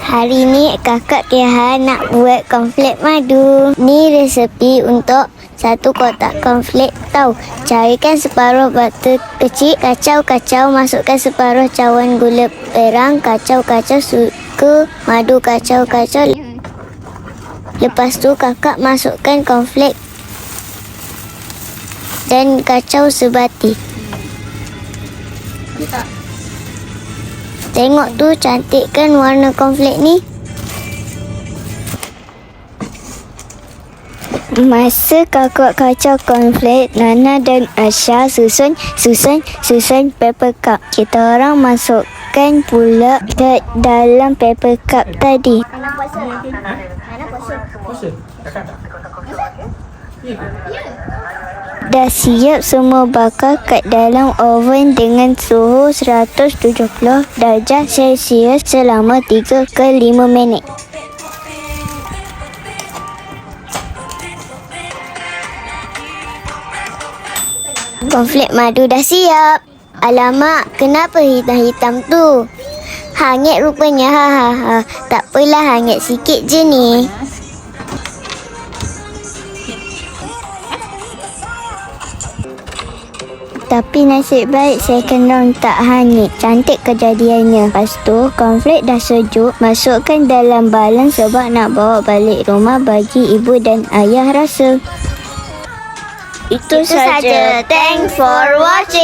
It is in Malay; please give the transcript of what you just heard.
Hari ni kakak Keha nak buat cornflake madu. Ni resepi untuk 1 kotak cornflake tau. Cairkan separuh butter kecil, kacau-kacau, masukkan separuh cawan gula perang, kacau-kacau susu, madu, kacau-kacau. Lepas tu kakak masukkan cornflake dan kacau sebati. Tengok tu, cantik kan warna cornflake ni? Masa kakak kacau cornflake, Nana dan Asha susun paper cup. Kita orang masukkan pula ke dalam paper cup tadi. Nana puasa. Nana puasa. Puasa? Kakak tak? Dah siap semua bakar kat dalam oven dengan suhu 170 darjah Celsius selama 3 ke 5 minit. Cornflake madu dah siap. Alamak, kenapa hitam-hitam tu? Hangit rupanya. Tak apalah, hangit sikit je ni. Tapi nasib baik second round tak hangit. Cantik kejadiannya. Lepas tu, cornflake dah sejuk. Masukkan dalam balang sebab nak bawa balik rumah bagi ibu dan ayah rasa. Itu saja. Thanks for watching.